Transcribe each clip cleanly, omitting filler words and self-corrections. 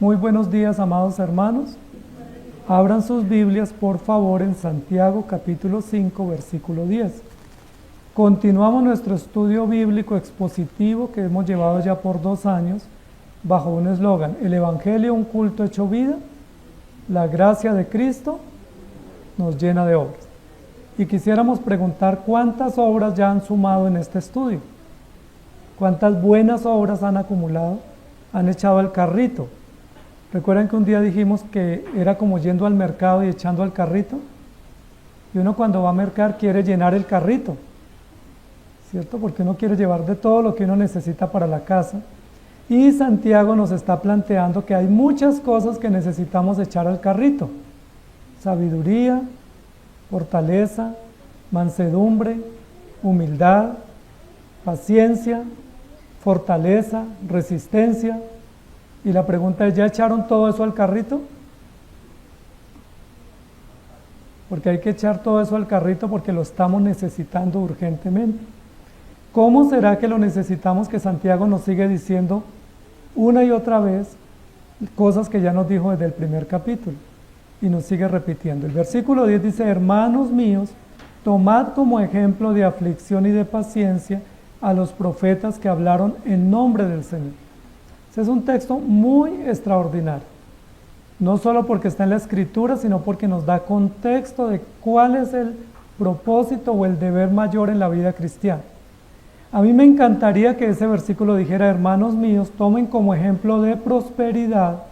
Muy buenos días, amados hermanos. Abran sus Biblias, por favor, en Santiago capítulo 5, versículo 10. Continuamos nuestro estudio bíblico expositivo que hemos llevado ya por 2 años bajo un eslogan: el Evangelio, un culto hecho vida, la gracia de Cristo nos llena de obras. Y quisiéramos preguntar cuántas obras ya han sumado en este estudio, cuántas buenas obras han acumulado, han echado al carrito. ¿Recuerdan que un día dijimos que era como yendo al mercado y echando al carrito? Y uno cuando va a mercar quiere llenar el carrito, ¿cierto? Porque uno quiere llevar de todo lo que uno necesita para la casa. Y Santiago nos está planteando que hay muchas cosas que necesitamos echar al carrito: sabiduría, fortaleza, mansedumbre, humildad, paciencia, fortaleza, resistencia. Y la pregunta es, ¿ya echaron todo eso al carrito? Porque hay que echar todo eso al carrito porque lo estamos necesitando urgentemente. ¿Cómo será que lo necesitamos, que Santiago nos sigue diciendo una y otra vez cosas que ya nos dijo desde el primer capítulo? Y nos sigue repitiendo. El versículo 10 dice: hermanos míos, tomad como ejemplo de aflicción y de paciencia a los profetas que hablaron en nombre del Señor. Ese es un texto muy extraordinario, no solo porque está en la Escritura, sino porque nos da contexto de cuál es el propósito o el deber mayor en la vida cristiana. A mí me encantaría que ese versículo dijera: hermanos míos, tomen como ejemplo de prosperidad,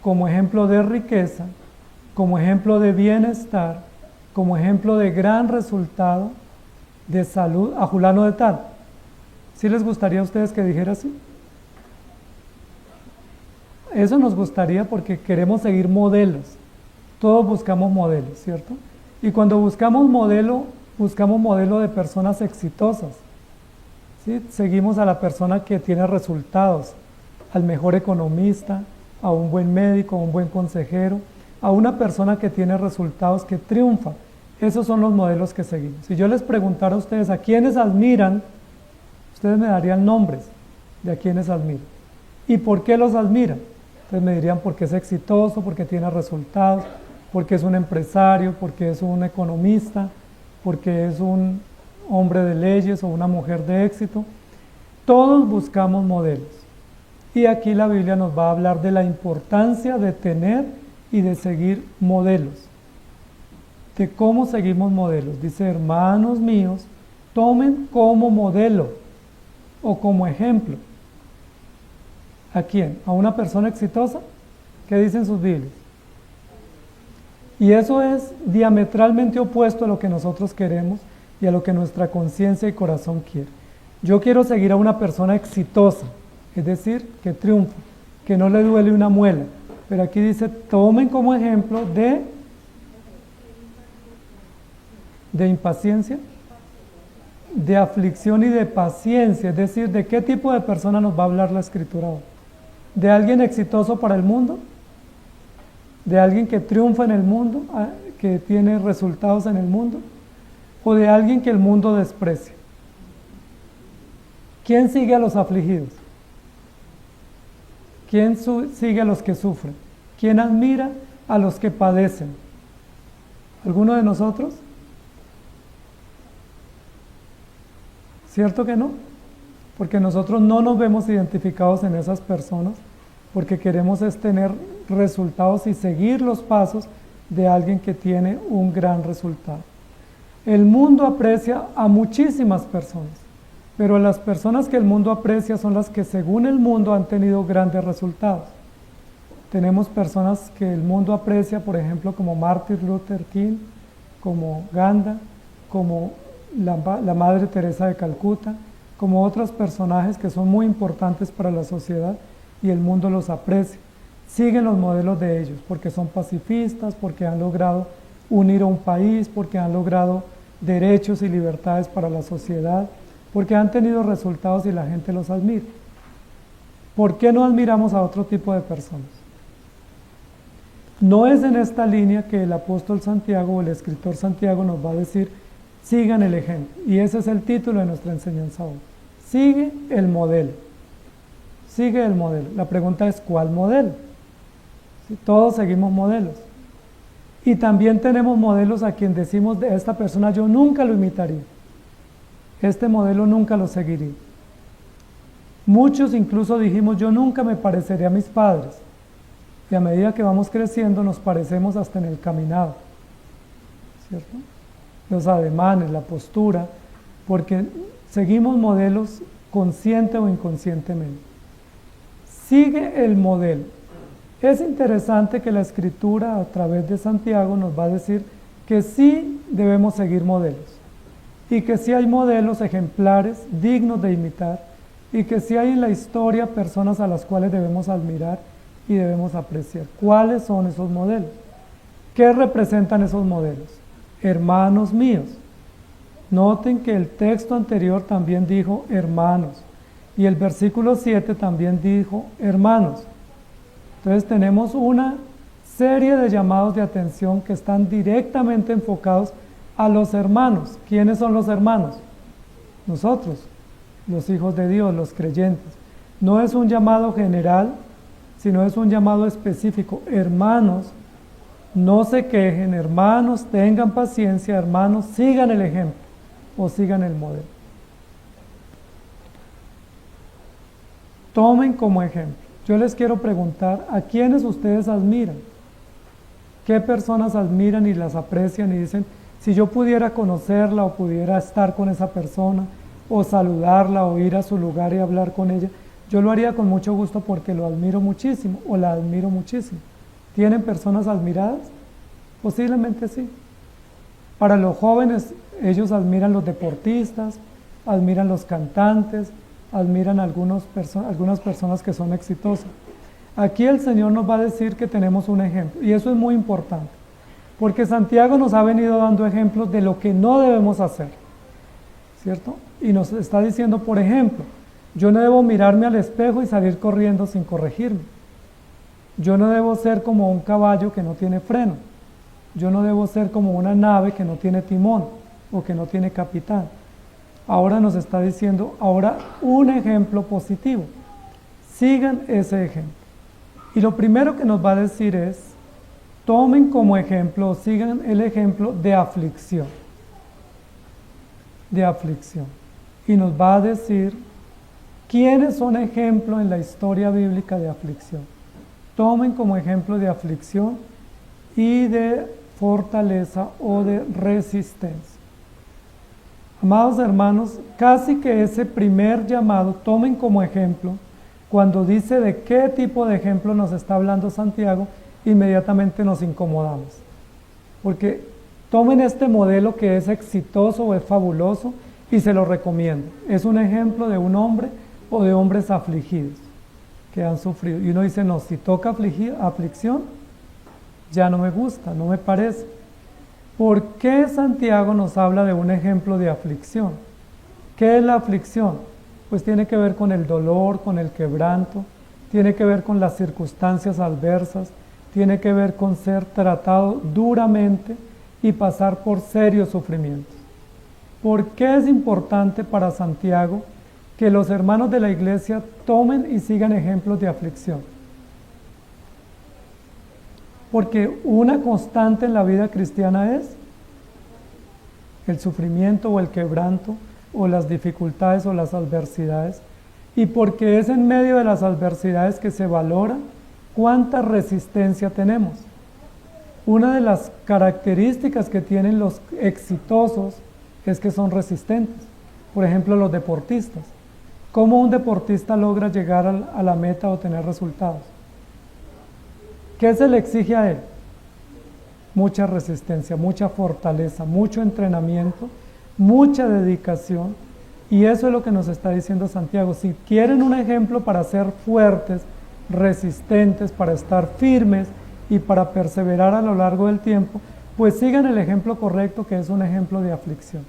como ejemplo de riqueza, como ejemplo de bienestar, como ejemplo de gran resultado, de salud, a fulano de tal. ¿Sí les gustaría a ustedes que dijera así? Eso nos gustaría porque queremos seguir modelos. Todos buscamos modelos, ¿cierto? Y cuando buscamos modelo de personas exitosas, ¿sí? Seguimos a la persona que tiene resultados, al mejor economista, a un buen médico, a un buen consejero, a una persona que tiene resultados, que triunfa. Esos son los modelos que seguimos. Si yo les preguntara a ustedes a quiénes admiran, ustedes me darían nombres de a quiénes admiran. ¿Y por qué los admiran? Entonces me dirían porque es exitoso, porque tiene resultados, porque es un empresario, porque es un economista, porque es un hombre de leyes o una mujer de éxito. Todos buscamos modelos. Y aquí la Biblia nos va a hablar de la importancia de tener y de seguir modelos. De cómo seguimos modelos. Dice: hermanos míos, tomen como modelo o como ejemplo. ¿A quién? ¿A una persona exitosa? ¿Qué dicen sus Biblias? Y eso es diametralmente opuesto a lo que nosotros queremos y a lo que nuestra conciencia y corazón quiere. Yo quiero seguir a una persona exitosa, es decir, que triunfa, que no le duele una muela. Pero aquí dice: tomen como ejemplo de impaciencia, de aflicción y de paciencia. Es decir, ¿de qué tipo de persona nos va a hablar la Escritura hoy? ¿De alguien exitoso para el mundo? ¿De alguien que triunfa en el mundo, que tiene resultados en el mundo? ¿O de alguien que el mundo desprecia? ¿Quién sigue a los afligidos? ¿Quién sigue a los que sufren? ¿Quién admira a los que padecen? ¿Alguno de nosotros? ¿Cierto que no? Porque nosotros no nos vemos identificados en esas personas, porque queremos es tener resultados y seguir los pasos de alguien que tiene un gran resultado. El mundo aprecia a muchísimas personas, pero las personas que el mundo aprecia son las que según el mundo han tenido grandes resultados. Tenemos personas que el mundo aprecia, por ejemplo, como Martin Luther King, como Gandhi, como la Madre Teresa de Calcuta, como otros personajes que son muy importantes para la sociedad y el mundo los aprecia. Siguen los modelos de ellos porque son pacifistas, porque han logrado unir a un país, porque han logrado derechos y libertades para la sociedad, porque han tenido resultados y la gente los admira. ¿Por qué no admiramos a otro tipo de personas? No es en esta línea que el apóstol Santiago o el escritor Santiago nos va a decir: sigan el ejemplo. Y ese es el título de nuestra enseñanza hoy. Sigue el modelo. sigue el modelo. La pregunta es, ¿cuál modelo? ¿Sí? Todos seguimos modelos. Y también tenemos modelos a quien decimos, de esta persona yo nunca lo imitaría. Este modelo nunca lo seguiría. Muchos incluso dijimos, yo nunca me parecería a mis padres. Y a medida que vamos creciendo nos parecemos hasta en el caminado, ¿cierto? Los ademanes, la postura, porque seguimos modelos consciente o inconscientemente. Sigue el modelo. Es interesante que la Escritura a través de Santiago nos va a decir que sí debemos seguir modelos y que sí hay modelos ejemplares dignos de imitar y que sí hay en la historia personas a las cuales debemos admirar y debemos apreciar. ¿Cuáles son esos modelos? ¿Qué representan esos modelos? Hermanos míos. Noten que el texto anterior también dijo hermanos y el versículo 7 también dijo hermanos. Entonces tenemos una serie de llamados de atención que están directamente enfocados a los hermanos. ¿Quiénes son los hermanos? Nosotros, los hijos de Dios, los creyentes. No es un llamado general, sino es un llamado específico. Hermanos, no se quejen, hermanos, tengan paciencia, hermanos, sigan el ejemplo o sigan el modelo. Tomen como ejemplo. Yo les quiero preguntar, ¿a quiénes ustedes admiran? ¿Qué personas admiran y las aprecian y dicen, si yo pudiera conocerla o pudiera estar con esa persona o saludarla o ir a su lugar y hablar con ella, yo lo haría con mucho gusto porque lo admiro muchísimo o la admiro muchísimo? ¿Tienen personas admiradas? Posiblemente sí. Para los jóvenes, ellos admiran los deportistas, admiran los cantantes, admiran algunas personas que son exitosas. Aquí el Señor nos va a decir que tenemos un ejemplo, y eso es muy importante, porque Santiago nos ha venido dando ejemplos de lo que no debemos hacer, ¿cierto? Y nos está diciendo, por ejemplo, yo no debo mirarme al espejo y salir corriendo sin corregirme. Yo no debo ser como un caballo que no tiene freno. Yo no debo ser como una nave que no tiene timón o que no tiene capitán. Ahora nos está diciendo, ahora un ejemplo positivo. Sigan ese ejemplo. Y lo primero que nos va a decir es, tomen como ejemplo, sigan el ejemplo de aflicción. De aflicción. Y nos va a decir, ¿quiénes son ejemplo en la historia bíblica de aflicción? Tomen como ejemplo de aflicción y de fortaleza o de resistencia. Amados hermanos, casi que ese primer llamado, tomen como ejemplo, cuando dice de qué tipo de ejemplo nos está hablando Santiago, inmediatamente nos incomodamos. Porque tomen este modelo que es exitoso o es fabuloso y se lo recomiendo. Es un ejemplo de un hombre o de hombres afligidos que han sufrido. Y uno dice, no, si toca aflicción, ya no me gusta, no me parece. ¿Por qué Santiago nos habla de un ejemplo de aflicción? ¿Qué es la aflicción? Pues tiene que ver con el dolor, con el quebranto, tiene que ver con las circunstancias adversas, tiene que ver con ser tratado duramente y pasar por serios sufrimientos. ¿Por qué es importante para Santiago que los hermanos de la iglesia tomen y sigan ejemplos de aflicción? Porque una constante en la vida cristiana es el sufrimiento o el quebranto o las dificultades o las adversidades, y porque es en medio de las adversidades que se valora cuánta resistencia tenemos. Una de las características que tienen los exitosos es que son resistentes. Por ejemplo, los deportistas. ¿Cómo un deportista logra llegar a la meta o tener resultados? ¿Qué se le exige a él? Mucha resistencia, mucha fortaleza, mucho entrenamiento, mucha dedicación. Y eso es lo que nos está diciendo Santiago. Si quieren un ejemplo para ser fuertes, resistentes, para estar firmes y para perseverar a lo largo del tiempo, pues sigan el ejemplo correcto, que es un ejemplo de aflicción.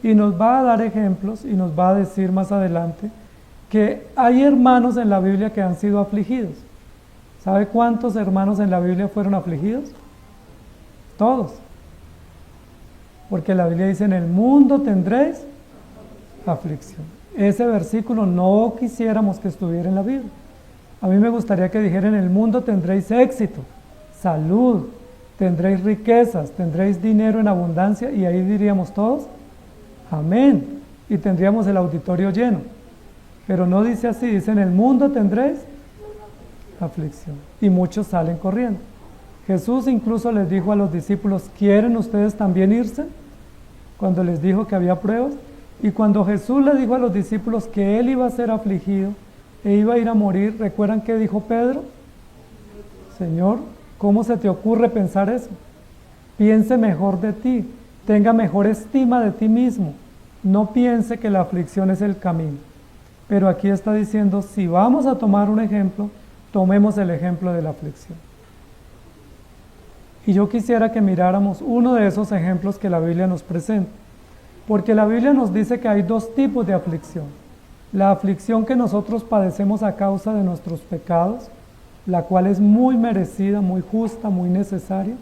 Y nos va a dar ejemplos y nos va a decir más adelante que hay hermanos en la Biblia que han sido afligidos. ¿Sabe cuántos hermanos en la Biblia fueron afligidos? Todos. Porque la Biblia dice, en el mundo tendréis aflicción. Ese versículo no quisiéramos que estuviera en la Biblia. A mí me gustaría que dijera: en el mundo tendréis éxito, salud, tendréis riquezas, tendréis dinero en abundancia, y ahí diríamos todos: amén, y tendríamos el auditorio lleno. Pero no dice así, dice: en el mundo tendréis aflicción, y muchos salen corriendo. Jesús incluso les dijo a los discípulos: ¿quieren ustedes también irse? Cuando les dijo que había pruebas. Y cuando Jesús le dijo a los discípulos que él iba a ser afligido e iba a ir a morir, ¿recuerdan qué dijo Pedro? Señor, ¿cómo se te ocurre pensar eso? Piense mejor de ti, tenga mejor estima de ti mismo, no piense que la aflicción es el camino. Pero aquí está diciendo: si vamos a tomar un ejemplo, tomemos el ejemplo de la aflicción. Y yo quisiera que miráramos uno de esos ejemplos que la Biblia nos presenta, porque la Biblia nos dice que hay dos tipos de aflicción: la aflicción que nosotros padecemos a causa de nuestros pecados, la cual es muy merecida, muy justa, muy necesaria,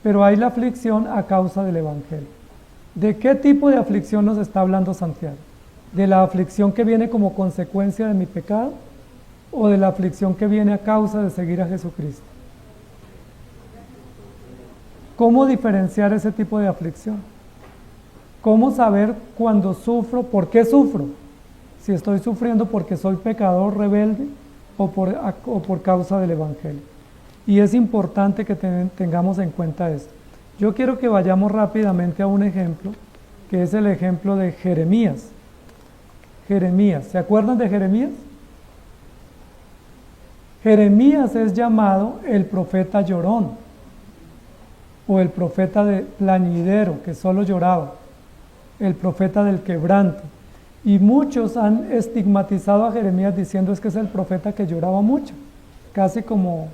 pero hay la aflicción a causa del Evangelio. ¿De qué tipo de aflicción nos está hablando Santiago? ¿De la aflicción que viene como consecuencia de mi pecado, o de la aflicción que viene a causa de seguir a Jesucristo? ¿Cómo diferenciar ese tipo de aflicción? ¿Cómo saber cuando sufro, por qué sufro? Si estoy sufriendo porque soy pecador rebelde o por causa del Evangelio. Y es importante que tengamos en cuenta esto. Yo quiero que vayamos rápidamente a un ejemplo, que es el ejemplo de Jeremías. Jeremías, ¿se acuerdan de Jeremías? Jeremías es llamado el profeta llorón, o el profeta de plañidero, que solo lloraba, el profeta del quebranto. Y muchos han estigmatizado a Jeremías diciendo: es que es el profeta que lloraba mucho, casi como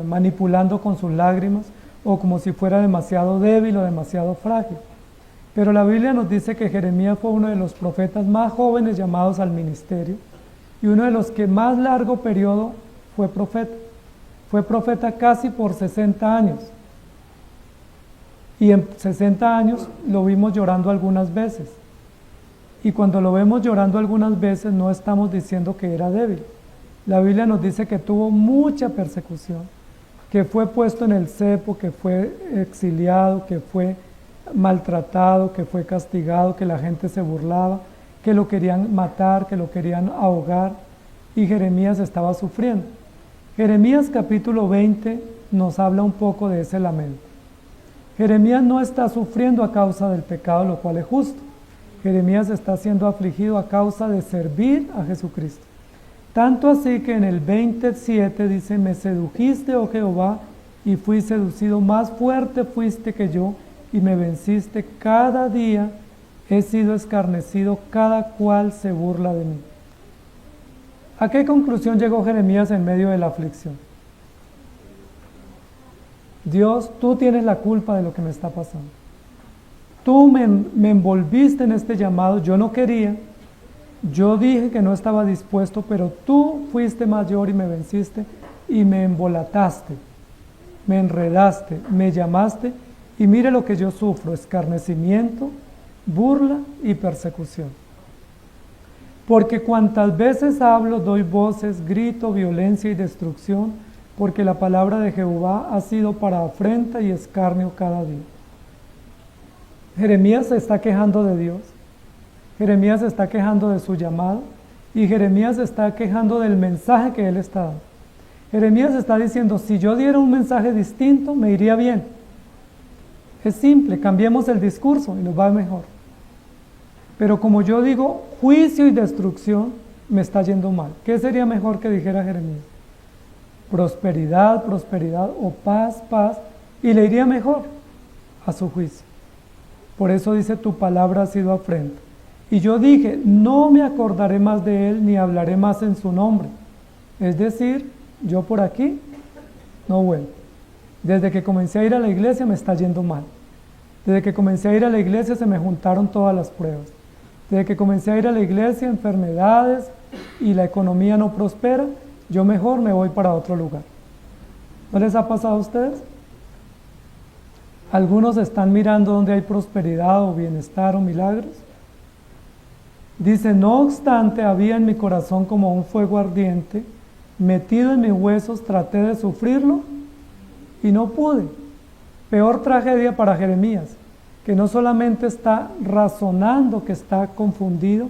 manipulando con sus lágrimas, o como si fuera demasiado débil o demasiado frágil. Pero la Biblia nos dice que Jeremías fue uno de los profetas más jóvenes llamados al ministerio, y uno de los que más largo periodo fue profeta. Fue profeta casi por 60 años. Y en 60 años lo vimos llorando algunas veces. Y cuando lo vemos llorando algunas veces, no estamos diciendo que era débil. La Biblia nos dice que tuvo mucha persecución, que fue puesto en el cepo, que fue exiliado, que fue maltratado, que fue castigado, que la gente se burlaba, que lo querían matar, que lo querían ahogar, y Jeremías estaba sufriendo. Jeremías capítulo 20 nos habla un poco de ese lamento. Jeremías no está sufriendo a causa del pecado, lo cual es justo. Jeremías está siendo afligido a causa de servir a Jesucristo. Tanto así que en el 27 dice: me sedujiste, oh Jehová, y fui seducido, más fuerte fuiste que yo, y me venciste. Cada día he sido escarnecido, cada cual se burla de mí. ¿A qué conclusión llegó Jeremías en medio de la aflicción? Dios, tú tienes la culpa de lo que me está pasando. Tú me envolviste en este llamado, yo no quería, yo dije que no estaba dispuesto, pero tú fuiste mayor y me venciste y me embolataste, me enredaste, me llamaste, y mire lo que yo sufro: escarnecimiento, burla y persecución. Porque cuantas veces hablo, doy voces, grito, violencia y destrucción, porque la palabra de Jehová ha sido para afrenta y escarnio cada día. Jeremías se está quejando de Dios, Jeremías se está quejando de su llamado, y Jeremías se está quejando del mensaje que él está dando. Jeremías está diciendo: si yo diera un mensaje distinto, me iría bien. Es simple, cambiemos el discurso y nos va mejor. Pero como yo digo juicio y destrucción, me está yendo mal. ¿Qué sería mejor que dijera Jeremías? Prosperidad, prosperidad, o paz, paz, y le iría mejor a su juicio. Por eso dice: tu palabra ha sido afrenta. Y yo dije: no me acordaré más de él, ni hablaré más en su nombre. Es decir, yo por aquí no vuelvo. Desde que comencé a ir a la iglesia me está yendo mal. Desde que comencé a ir a la iglesia se me juntaron todas las pruebas. Desde que comencé a ir a la iglesia, enfermedades y la economía no prospera, yo mejor me voy para otro lugar. ¿No les ha pasado a ustedes? Algunos están mirando donde hay prosperidad o bienestar o milagros, Dice, no obstante, había en mi corazón como un fuego ardiente, metido en mis huesos, traté de sufrirlo y no pude. Peor tragedia para Jeremías, que no solamente está razonando, que está confundido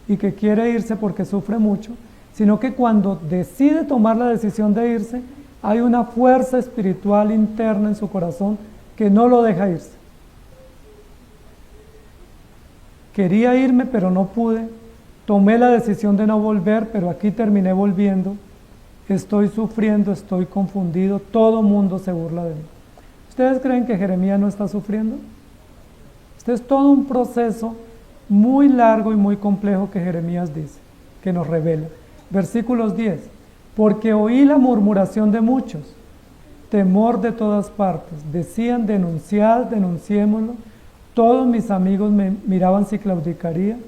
y que quiere irse porque sufre mucho, sino que cuando decide tomar la decisión de irse, hay una fuerza espiritual interna en su corazón que no lo deja irse. Quería irme, pero no pude. Tomé la decisión de no volver, pero aquí terminé volviendo. Estoy sufriendo, estoy confundido, todo mundo se burla de mí. ¿Ustedes creen que Jeremías no está sufriendo? Este es todo un proceso muy largo y muy complejo que Jeremías dice, que nos revela. Versículos 10. Porque oí la murmuración de muchos, temor de todas partes. Decían, denunciad, denunciémoslo. Todos mis amigos me miraban si claudicaría.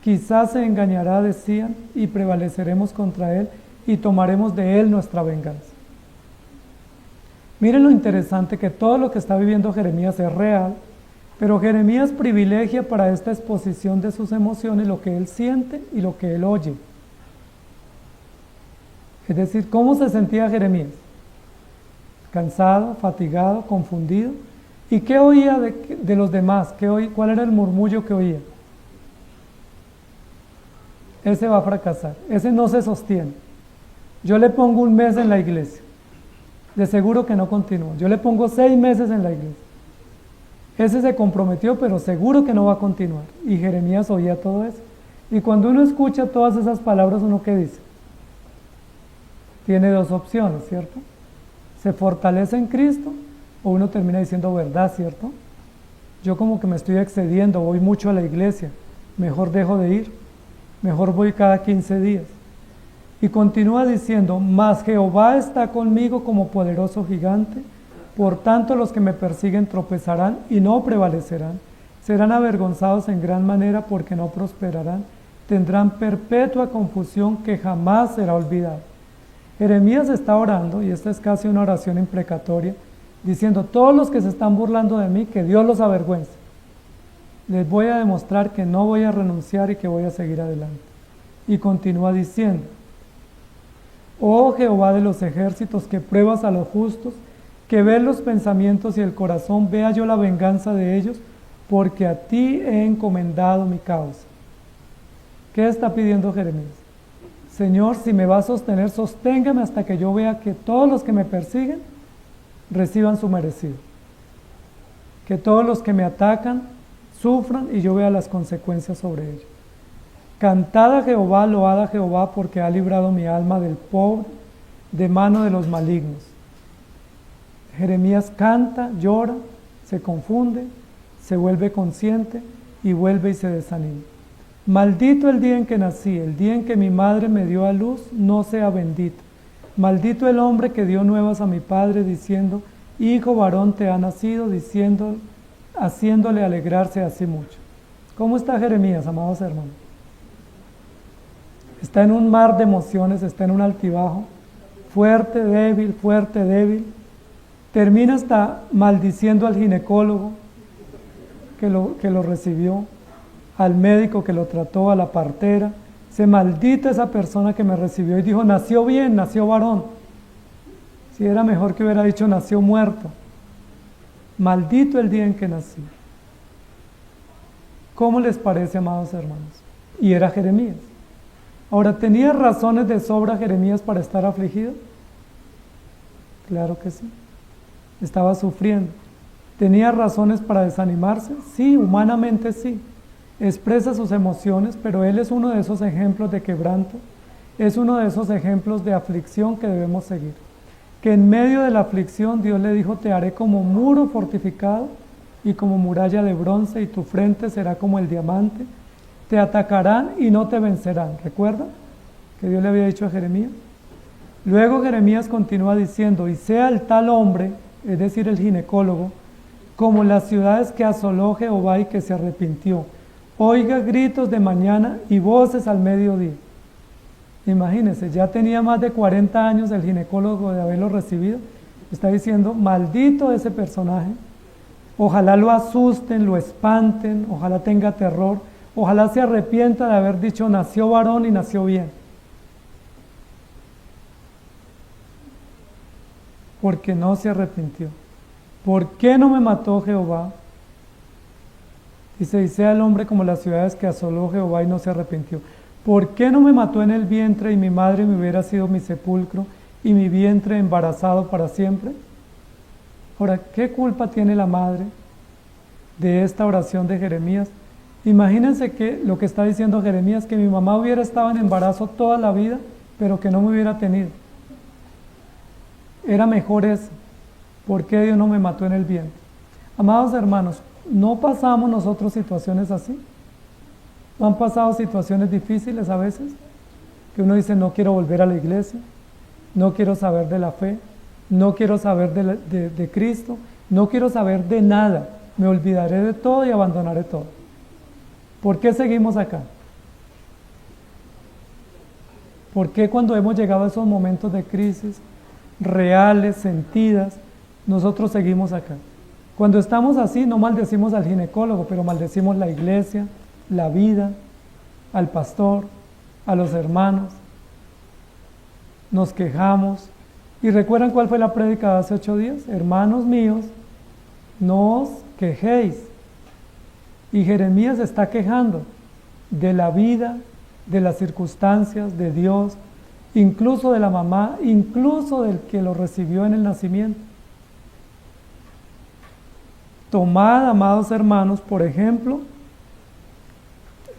Quizás se engañará, decían, y prevaleceremos contra él y tomaremos de él nuestra venganza. Miren lo interesante que todo lo que está viviendo Jeremías es real, pero Jeremías privilegia para esta exposición de sus emociones lo que él siente y lo que él oye. Es decir, ¿cómo se sentía Jeremías? Cansado, fatigado, confundido. ¿Y qué oía de los demás? ¿Cuál era el murmullo que oía? Ese va a fracasar, ese no se sostiene. Yo le pongo 1 mes en la iglesia, de seguro que no continúa. Yo le pongo 6 meses en la iglesia. Ese se comprometió, pero seguro que no va a continuar. Y Jeremías oía todo eso. Y cuando uno escucha todas esas palabras, ¿uno qué dice? Tiene 2 opciones, ¿cierto? Se fortalece en Cristo o uno termina diciendo verdad, ¿cierto? Yo como que me estoy excediendo, voy mucho a la iglesia, mejor dejo de ir, mejor voy cada 15 días. Y continúa diciendo, mas Jehová está conmigo como poderoso gigante, por tanto los que me persiguen tropezarán y no prevalecerán, serán avergonzados en gran manera porque no prosperarán, tendrán perpetua confusión que jamás será olvidada. Jeremías está orando, y esta es casi una oración imprecatoria, diciendo, todos los que se están burlando de mí, que Dios los avergüence. Les voy a demostrar que no voy a renunciar y que voy a seguir adelante. Y continúa diciendo, oh Jehová de los ejércitos, que pruebas a los justos, que ves los pensamientos y el corazón, vea yo la venganza de ellos, porque a ti he encomendado mi causa. ¿Qué está pidiendo Jeremías? Señor, si me va a sostener, sosténgame hasta que yo vea que todos los que me persiguen reciban su merecido. Que todos los que me atacan sufran y yo vea las consecuencias sobre ellos. Cantad a Jehová, load a Jehová, porque ha librado mi alma del pobre, de mano de los malignos. Jeremías canta, llora, se confunde, se vuelve consciente y vuelve y se desanima. Maldito el día en que nací, el día en que mi madre me dio a luz, no sea bendito. Maldito el hombre que dio nuevas a mi padre, diciendo, hijo varón te ha nacido, haciéndole alegrarse así mucho. ¿Cómo está Jeremías, amados hermanos? Está en un mar de emociones, está en un altibajo, fuerte, débil, termina hasta maldiciendo al ginecólogo que lo recibió, al médico que lo trató, a la partera. Se maldita esa persona que me recibió y dijo, nació bien, nació varón. Si era mejor que hubiera dicho, nació muerto. Maldito el día en que nací. ¿Cómo les parece, amados hermanos? Y era Jeremías. Ahora, ¿tenía razones de sobra Jeremías para estar afligido? Claro que sí. Estaba sufriendo. ¿Tenía razones para desanimarse? Sí, humanamente sí. Expresa sus emociones, pero él es uno de esos ejemplos de quebranto, es uno de esos ejemplos de aflicción que debemos seguir. Que en medio de la aflicción Dios le dijo, te haré como muro fortificado y como muralla de bronce, y tu frente será como el diamante. Te atacarán y no te vencerán. ¿Recuerda que Dios le había dicho a Jeremías? Luego Jeremías continúa diciendo, y sea el tal hombre, es decir, el ginecólogo, como las ciudades que asoló Jehová y que se arrepintió. Oiga gritos de mañana y voces al mediodía. Imagínense, ya tenía más de 40 años el ginecólogo de haberlo recibido. Está diciendo, maldito ese personaje. Ojalá lo asusten, lo espanten, ojalá tenga terror, Ojalá se arrepienta de haber dicho nació varón y nació bien. Porque no se arrepintió. ¿Por qué no me mató Jehová? Dice, y sea el hombre como las ciudades que asoló Jehová y no se arrepintió. ¿Por qué no me mató en el vientre y mi madre me hubiera sido mi sepulcro y mi vientre embarazado para siempre? Ahora, ¿qué culpa tiene la madre de esta oración de Jeremías? Imagínense que lo que está diciendo Jeremías, que mi mamá hubiera estado en embarazo toda la vida, pero que no me hubiera tenido. Era mejor eso. ¿Por qué Dios no me mató en el vientre? Amados hermanos, ¿no pasamos nosotros situaciones así? ¿No han pasado situaciones difíciles a veces? Que uno dice, no quiero volver a la iglesia, no quiero saber de la fe, no quiero saber de Cristo, no quiero saber de nada, me olvidaré de todo y abandonaré todo. ¿Por qué seguimos acá? ¿Por qué cuando hemos llegado a esos momentos de crisis reales, sentidas, nosotros seguimos acá? Cuando estamos así, no maldecimos al ginecólogo, pero maldecimos la iglesia, la vida, al pastor, a los hermanos. Nos quejamos. ¿Y recuerdan cuál fue la prédica de hace 8 días? Hermanos míos, no os quejéis. Y Jeremías está quejando de la vida, de las circunstancias, de Dios, incluso de la mamá, incluso del que lo recibió en el nacimiento. Tomad, amados hermanos, por ejemplo,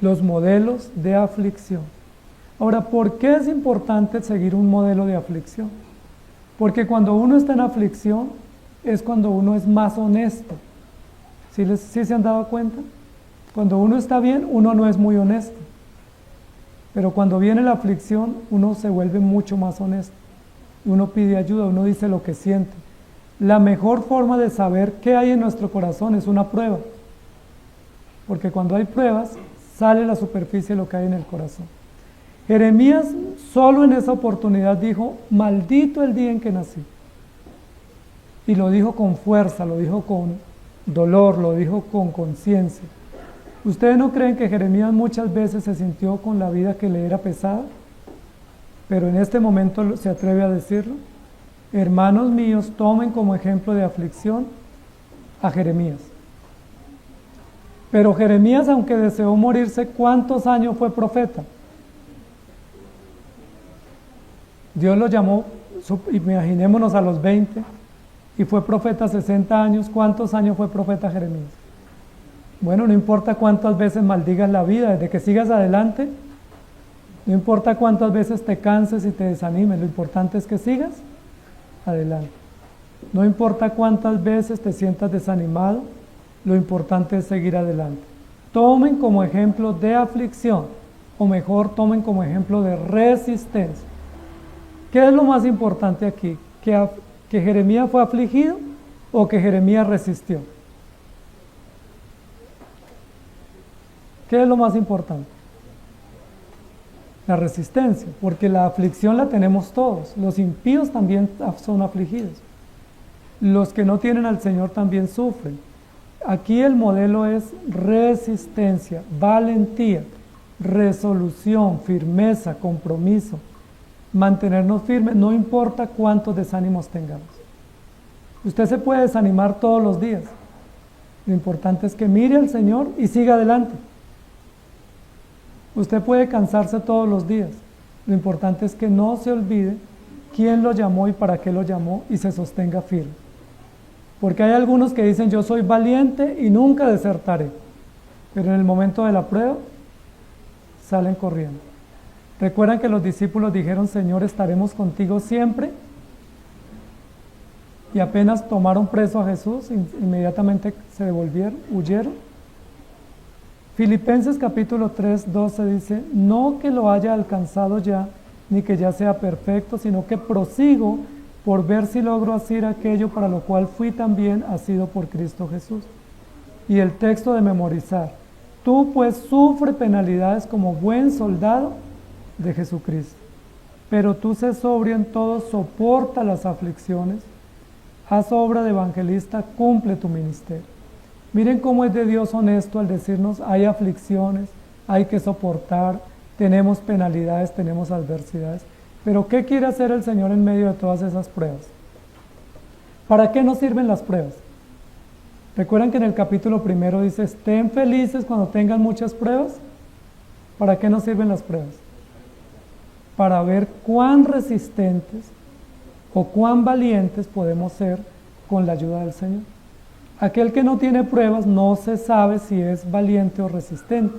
los modelos de aflicción. Ahora, ¿por qué es importante seguir un modelo de aflicción? Porque cuando uno está en aflicción es cuando uno es más honesto. ¿Sí se han dado cuenta? Cuando uno está bien, uno no es muy honesto. Pero cuando viene la aflicción, uno se vuelve mucho más honesto. Uno pide ayuda, uno dice lo que siente. La mejor forma de saber qué hay en nuestro corazón es una prueba. Porque cuando hay pruebas, sale a la superficie lo que hay en el corazón. Jeremías solo en esa oportunidad dijo, maldito el día en que nací. Y lo dijo con fuerza, lo dijo con dolor, lo dijo con conciencia. ¿Ustedes no creen que Jeremías muchas veces se sintió con la vida que le era pesada? Pero en este momento se atreve a decirlo. Hermanos míos, tomen como ejemplo de aflicción a Jeremías. Pero Jeremías, aunque deseó morirse, ¿cuántos años fue profeta? Dios lo llamó, imaginémonos a los 20, y fue profeta 60 años. ¿Cuántos años fue profeta Jeremías? Bueno, no importa cuántas veces maldigas la vida, desde que sigas adelante, no importa cuántas veces te canses y te desanimes, lo importante es que sigas adelante. No importa cuántas veces te sientas desanimado, lo importante es seguir adelante. Tomen como ejemplo de aflicción, o mejor, tomen como ejemplo de resistencia. ¿Qué es lo más importante aquí? ¿Que Jeremías fue afligido o que Jeremías resistió? ¿Qué es lo más importante? La resistencia, porque la aflicción la tenemos todos. Los impíos también son afligidos. Los que no tienen al Señor también sufren. Aquí el modelo es resistencia, valentía, resolución, firmeza, compromiso. Mantenernos firmes, no importa cuántos desánimos tengamos. Usted se puede desanimar todos los días. Lo importante es que mire al Señor y siga adelante. Usted puede cansarse todos los días. Lo importante es que no se olvide quién lo llamó y para qué lo llamó y se sostenga firme. Porque hay algunos que dicen yo soy valiente y nunca desertaré. Pero en el momento de la prueba salen corriendo. ¿Recuerdan que los discípulos dijeron, Señor, estaremos contigo siempre? Y apenas tomaron preso a Jesús, inmediatamente se devolvieron, huyeron. Filipenses capítulo 3, 12 dice, no que lo haya alcanzado ya, ni que ya sea perfecto, sino que prosigo por ver si logro hacer aquello para lo cual fui también asido por Cristo Jesús. Y el texto de memorizar, tú pues sufre penalidades como buen soldado de Jesucristo, pero tú sé sobrio en todo, soporta las aflicciones, haz obra de evangelista, cumple tu ministerio. Miren cómo es de Dios honesto al decirnos hay aflicciones, hay que soportar, tenemos penalidades, tenemos adversidades. Pero ¿qué quiere hacer el Señor en medio de todas esas pruebas? ¿Para qué nos sirven las pruebas? Recuerdan que en el capítulo 1 dice, estén felices cuando tengan muchas pruebas. ¿Para qué nos sirven las pruebas? Para ver cuán resistentes o cuán valientes podemos ser con la ayuda del Señor. Aquel que no tiene pruebas no se sabe si es valiente o resistente,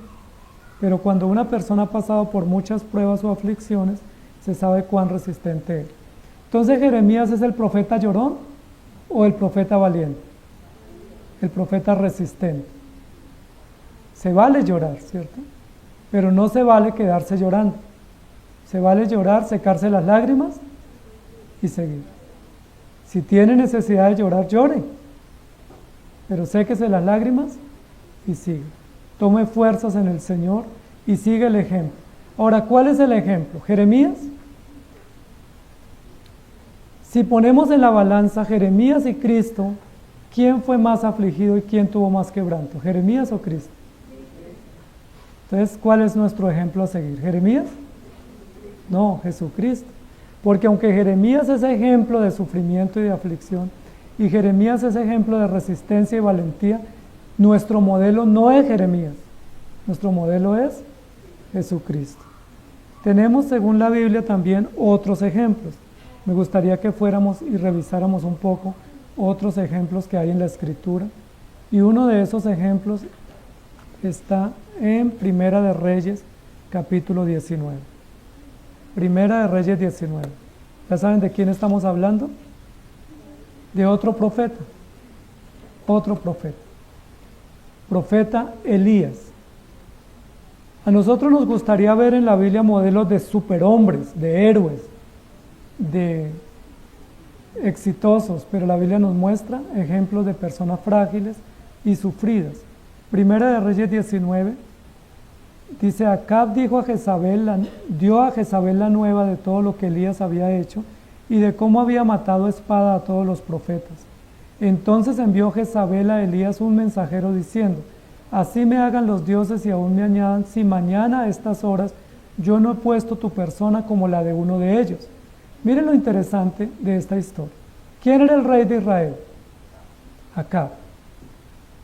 pero cuando una persona ha pasado por muchas pruebas o aflicciones, se sabe cuán resistente es. Entonces, ¿Jeremías es el profeta llorón o el profeta valiente? El profeta resistente. Se vale llorar, ¿cierto? Pero no se vale quedarse llorando. Se vale llorar, secarse las lágrimas y seguir. Si tiene necesidad de llorar, llore. Pero séquese las lágrimas y sigue. Tome fuerzas en el Señor y sigue el ejemplo. Ahora, ¿cuál es el ejemplo? ¿Jeremías? Si ponemos en la balanza Jeremías y Cristo, ¿quién fue más afligido y quién tuvo más quebranto? ¿Jeremías o Cristo? Entonces, ¿cuál es nuestro ejemplo a seguir? ¿Jeremías? No, Jesucristo. Porque aunque Jeremías es ejemplo de sufrimiento y de aflicción, y Jeremías es ejemplo de resistencia y valentía, nuestro modelo no es Jeremías, nuestro modelo es Jesucristo. Tenemos, según la Biblia, también otros ejemplos. Me gustaría que fuéramos y revisáramos un poco otros ejemplos que hay en la Escritura. Y uno de esos ejemplos está en Primera de Reyes, capítulo 19. Primera de Reyes 19. ¿Ya saben de quién estamos hablando? De otro profeta. Otro profeta. Profeta Elías. A nosotros nos gustaría ver en la Biblia modelos de superhombres, de héroes, de exitosos, pero la Biblia nos muestra ejemplos de personas frágiles y sufridas. Primera de Reyes 19 dice, Acab dio a Jezabel la nueva de todo lo que Elías había hecho y de cómo había matado a espada a todos los profetas. Entonces envió Jezabel a Elías un mensajero diciendo, así me hagan los dioses y aún me añadan, si mañana a estas horas yo no he puesto tu persona como la de uno de ellos. Miren lo interesante de esta historia. ¿Quién era el rey de Israel? Acab.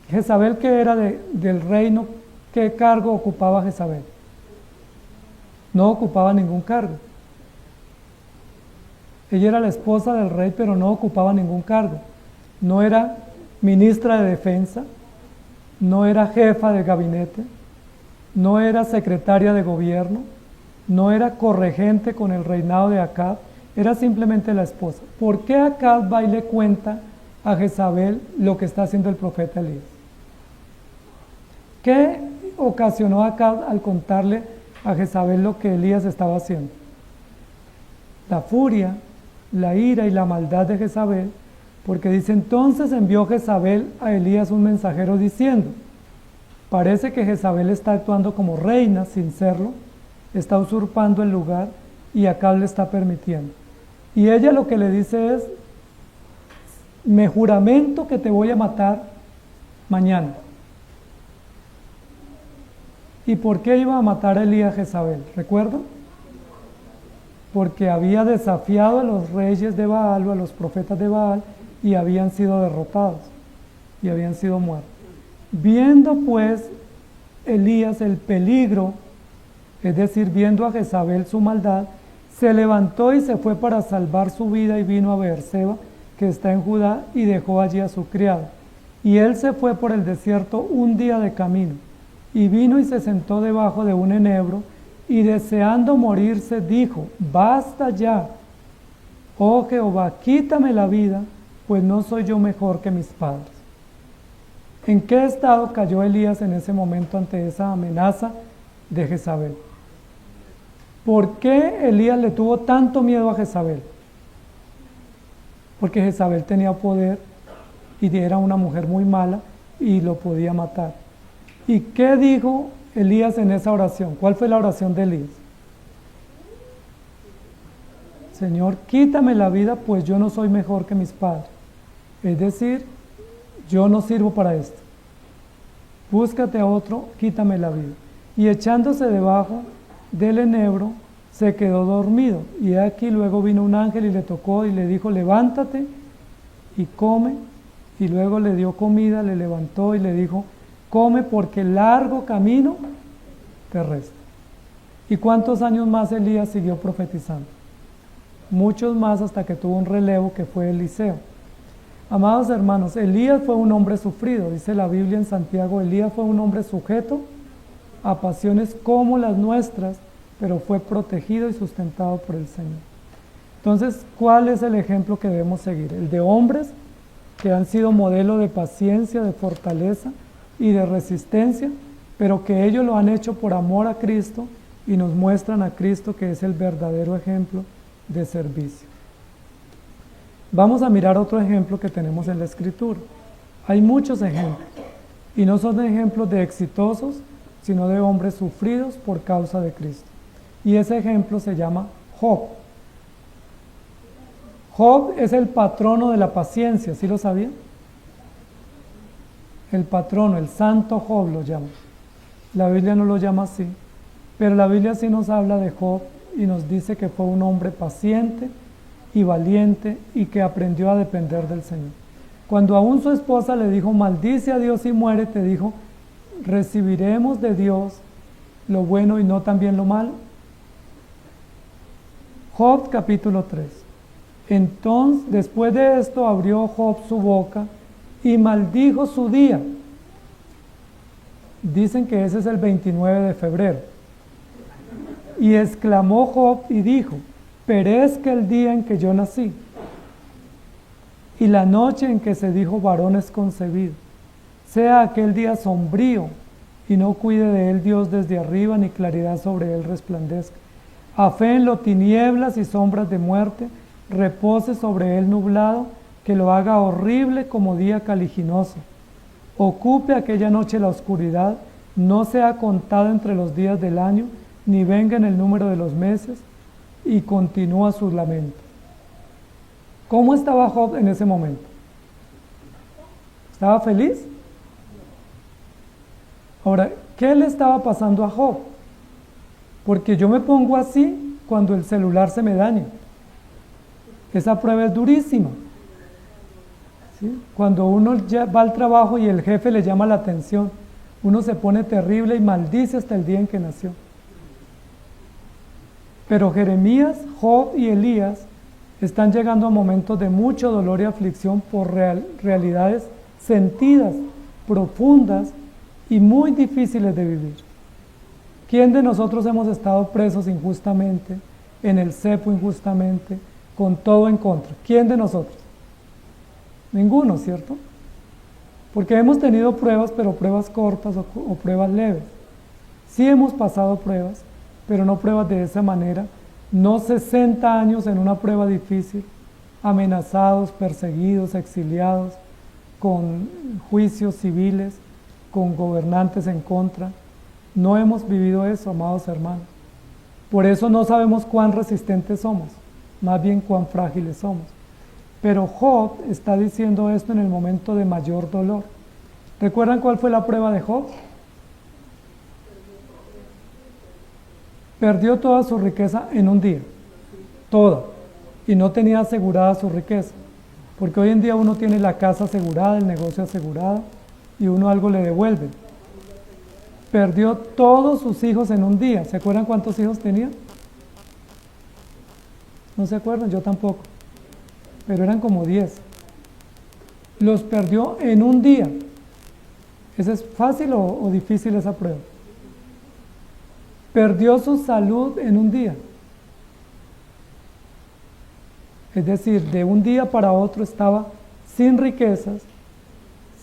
Jezabel, que era del reino, ¿qué cargo ocupaba Jezabel? No ocupaba ningún cargo. Ella era la esposa del rey, pero no ocupaba ningún cargo. No era ministra de defensa, no era jefa de gabinete, no era secretaria de gobierno, no era corregente con el reinado de Acab, era simplemente la esposa. ¿Por qué Acab va y le cuenta a Jezabel lo que está haciendo el profeta Elías? ¿Qué ocasionó a Acab al contarle a Jezabel lo que Elías estaba haciendo? La furia, la ira y la maldad de Jezabel, porque dice, entonces envió Jezabel a Elías un mensajero diciendo, parece que Jezabel está actuando como reina sin serlo, está usurpando el lugar y Acab le está permitiendo. Y ella lo que le dice es, me juramento que te voy a matar mañana. ¿Y por qué iba a matar a Elías a Jezabel? ¿Recuerdan? Porque había desafiado a los reyes de Baal o a los profetas de Baal y habían sido derrotados y habían sido muertos. Viendo pues Elías el peligro, es decir, viendo a Jezabel su maldad, se levantó y se fue para salvar su vida y vino a Beerseba, que está en Judá, y dejó allí a su criado. Y él se fue por el desierto un día de camino, y vino y se sentó debajo de un enebro, y deseando morirse dijo, basta ya, oh Jehová, quítame la vida, pues no soy yo mejor que mis padres. ¿En qué estado cayó Elías en ese momento ante esa amenaza de Jezabel? ¿Por qué Elías le tuvo tanto miedo a Jezabel? Porque Jezabel tenía poder y era una mujer muy mala y lo podía matar. ¿Y qué dijo Elías en esa oración? ¿Cuál fue la oración de Elías? Señor, quítame la vida, pues yo no soy mejor que mis padres. Es decir, yo no sirvo para esto. Búscate a otro, quítame la vida. y echándose debajo del enebro, se quedó dormido. Y aquí luego vino un ángel y le tocó y le dijo, levántate y come. Y luego le dio comida, le levantó y le dijo, come porque largo camino te resta. ¿Y cuántos años más Elías siguió profetizando? Muchos más, hasta que tuvo un relevo que fue Eliseo. Amados hermanos, Elías fue un hombre sufrido, dice la Biblia en Santiago, Elías fue un hombre sujeto a pasiones como las nuestras, pero fue protegido y sustentado por el Señor. Entonces, ¿cuál es el ejemplo que debemos seguir? El de hombres que han sido modelo de paciencia, de fortaleza y de resistencia, pero que ellos lo han hecho por amor a Cristo y nos muestran a Cristo, que es el verdadero ejemplo de servicio. Vamos a mirar otro ejemplo que tenemos en la Escritura. Hay muchos ejemplos, y no son ejemplos de exitosos, sino de hombres sufridos por causa de Cristo. Y ese ejemplo se llama Job. Job es el patrono de la paciencia, ¿sí lo sabían? El patrono, el santo Job lo llama. La Biblia no lo llama así, pero la Biblia sí nos habla de Job y nos dice que fue un hombre paciente y valiente y que aprendió a depender del Señor. Cuando aún su esposa le dijo, maldice a Dios y muérete, dijo, ¿recibiremos de Dios lo bueno y no también lo malo? Job capítulo 3. Entonces, después de esto, abrió Job su boca y maldijo su día. Dicen que ese es el 29 de febrero. Y exclamó Job y dijo, perezca el día en que yo nací, y la noche en que se dijo varón es concebido. Sea aquel día sombrío, y no cuide de él Dios desde arriba, ni claridad sobre él resplandezca. Aféenlo tinieblas y sombras de muerte, repose sobre él nublado, que lo haga horrible como día caliginoso. Ocupe aquella noche la oscuridad, no sea contado entre los días del año, ni venga en el número de los meses, y continúa su lamento. ¿Cómo estaba Job en ese momento? ¿Estaba feliz? Ahora, ¿qué le estaba pasando a Job? Porque yo me pongo así cuando el celular se me daña. Esa prueba es durísima. ¿Sí? Cuando uno ya va al trabajo y el jefe le llama la atención, uno se pone terrible y maldice hasta el día en que nació. Pero Jeremías, Job y Elías están llegando a momentos de mucho dolor y aflicción por realidades sentidas, profundas y muy difíciles de vivir. ¿Quién de nosotros hemos estado presos injustamente, en el cepo injustamente, con todo en contra? ¿Quién de nosotros? Ninguno, ¿cierto? Porque hemos tenido pruebas, pero pruebas cortas o pruebas leves. Sí hemos pasado pruebas, pero no pruebas de esa manera, no 60 años en una prueba difícil, amenazados, perseguidos, exiliados, con juicios civiles, con gobernantes en contra. No hemos vivido eso, amados hermanos. Por eso no sabemos cuán resistentes somos, más bien cuán frágiles somos. Pero Job está diciendo esto en el momento de mayor dolor. ¿Recuerdan cuál fue la prueba de Job? Perdió toda su riqueza en un día, toda, y no tenía asegurada su riqueza, porque hoy en día uno tiene la casa asegurada, el negocio asegurado, y uno algo le devuelve. Perdió todos sus hijos en un día. ¿Se acuerdan cuántos hijos tenía? No se acuerdan, yo tampoco, pero eran como 10. Los perdió en un día. ¿Ese es fácil o difícil esa prueba? Perdió su salud en un día. Es decir, de un día para otro estaba sin riquezas,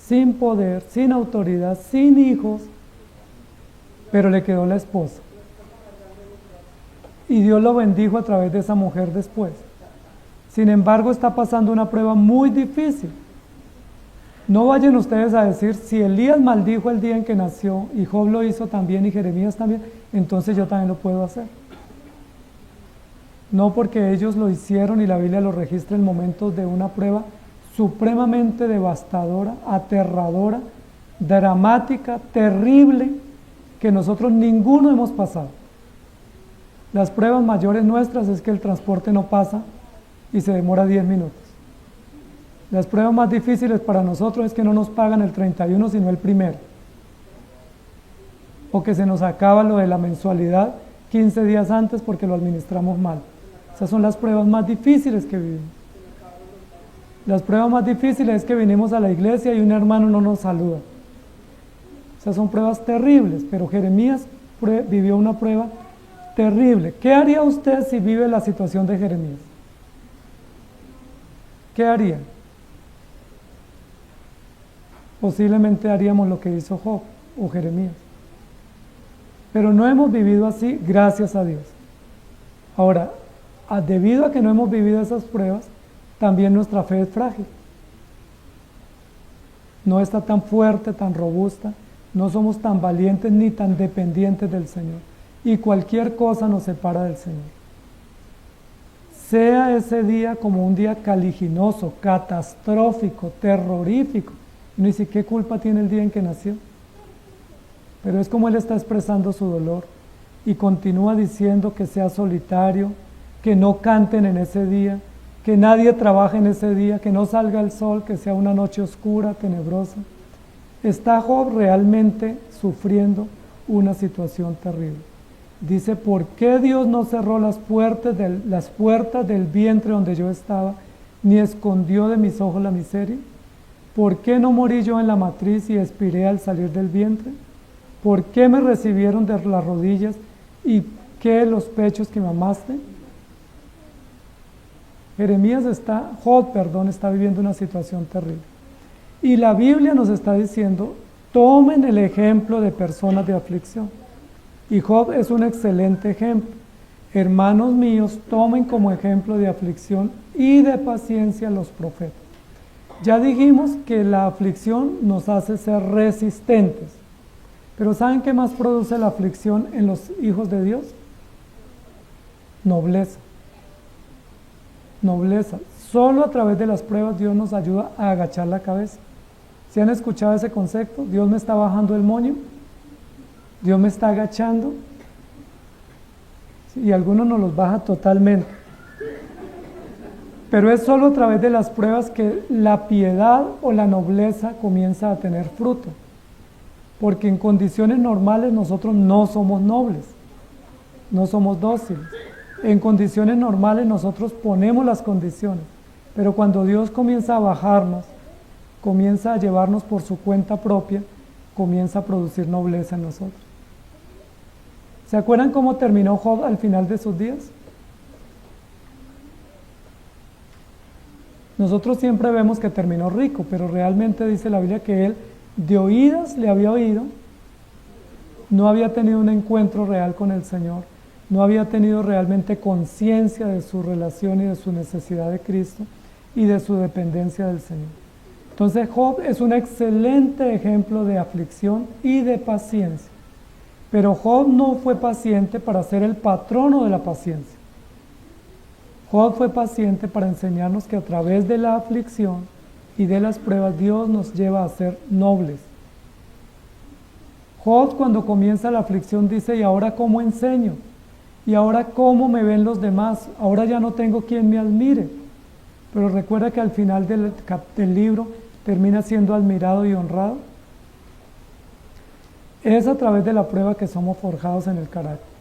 sin poder, sin autoridad, sin hijos, pero le quedó la esposa. Y Dios lo bendijo a través de esa mujer después. Sin embargo, está pasando una prueba muy difícil. No vayan ustedes a decir, si Elías maldijo el día en que nació, y Job lo hizo también, y Jeremías también, entonces yo también lo puedo hacer. No, porque ellos lo hicieron y la Biblia lo registra en momentos de una prueba supremamente devastadora, aterradora, dramática, terrible, que nosotros ninguno hemos pasado. Las pruebas mayores nuestras es que el transporte no pasa y se demora 10 minutos. Las pruebas más difíciles para nosotros es que no nos pagan el 31 sino el primero. O que se nos acaba lo de la mensualidad 15 días antes porque lo administramos mal. Esas son las pruebas más difíciles que vivimos. Las pruebas más difíciles es que venimos a la iglesia y un hermano no nos saluda. Esas son pruebas terribles, pero Jeremías vivió una prueba terrible. ¿Qué haría usted si vive la situación de Jeremías? ¿Qué haría? Posiblemente haríamos lo que hizo Job o Jeremías. Pero no hemos vivido así, gracias a Dios. Ahora, debido a que no hemos vivido esas pruebas, también nuestra fe es frágil. No está tan fuerte, tan robusta, no somos tan valientes ni tan dependientes del Señor. Y cualquier cosa nos separa del Señor. Sea ese día como un día caliginoso, catastrófico, terrorífico. No dice, ¿qué culpa tiene el día en que nació? Pero es como él está expresando su dolor y continúa diciendo que sea solitario, que no canten en ese día, que nadie trabaje en ese día, que no salga el sol, que sea una noche oscura, tenebrosa. Está Job realmente sufriendo una situación terrible. Dice, ¿por qué Dios no cerró las puertas del vientre donde yo estaba, ni escondió de mis ojos la miseria? ¿Por qué no morí yo en la matriz y expiré al salir del vientre? ¿Por qué me recibieron de las rodillas y qué los pechos que me amaste? Job está viviendo una situación terrible. Y la Biblia nos está diciendo, tomen el ejemplo de personas de aflicción. Y Job es un excelente ejemplo. Hermanos míos, tomen como ejemplo de aflicción y de paciencia los profetas. Ya dijimos que la aflicción nos hace ser resistentes. Pero ¿saben qué más produce la aflicción en los hijos de Dios? Nobleza. Nobleza. Solo a través de las pruebas Dios nos ayuda a agachar la cabeza. ¿Sí han escuchado ese concepto? Dios me está bajando el moño. Dios me está agachando. Y algunos nos los baja totalmente. Pero es solo a través de las pruebas que la piedad o la nobleza comienza a tener fruto. Porque en condiciones normales nosotros no somos nobles, no somos dóciles. En condiciones normales nosotros ponemos las condiciones, pero cuando Dios comienza a bajarnos, comienza a llevarnos por su cuenta propia, comienza a producir nobleza en nosotros. ¿Se acuerdan cómo terminó Job al final de sus días? Nosotros siempre vemos que terminó rico, pero realmente dice la Biblia que él de oídas le había oído, no había tenido un encuentro real con el Señor, no había tenido realmente conciencia de su relación y de su necesidad de Cristo y de su dependencia del Señor. Entonces Job es un excelente ejemplo de aflicción y de paciencia, pero Job no fue paciente para ser el patrono de la paciencia. Job fue paciente para enseñarnos que a través de la aflicción y de las pruebas Dios nos lleva a ser nobles. Job cuando comienza la aflicción dice, ¿y ahora cómo enseño? ¿Y ahora cómo me ven los demás? Ahora ya no tengo quien me admire. Pero recuerda que al final del libro termina siendo admirado y honrado. Es a través de la prueba que somos forjados en el carácter.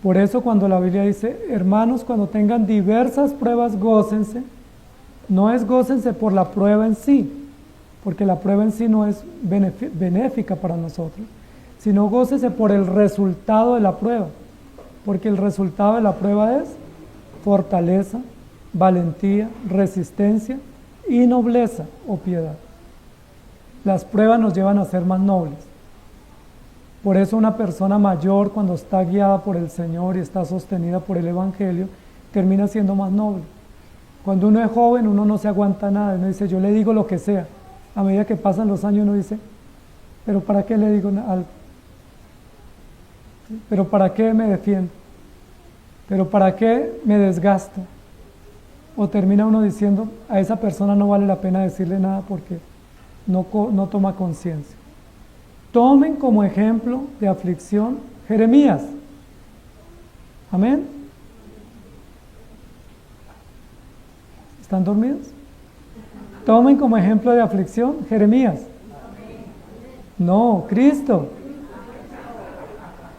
Por eso cuando la Biblia dice, hermanos, cuando tengan diversas pruebas, gócense. No es gócense por la prueba en sí, porque la prueba en sí no es benéfica para nosotros, sino gócese por el resultado de la prueba, porque el resultado de la prueba es fortaleza, valentía, resistencia y nobleza o piedad. Las pruebas nos llevan a ser más nobles. Por eso una persona mayor, cuando está guiada por el Señor y está sostenida por el Evangelio, termina siendo más noble. Cuando uno es joven, uno no se aguanta nada, uno dice, yo le digo lo que sea. A medida que pasan los años, uno dice, ¿pero para qué le digo algo? ¿Pero para qué me defiendo? ¿Pero para qué me desgasto? O termina uno diciendo, a esa persona no vale la pena decirle nada porque no toma conciencia. Tomen como ejemplo de aflicción Jeremías. Amén. ¿Están dormidos? Tomen como ejemplo de aflicción Jeremías. No, Cristo.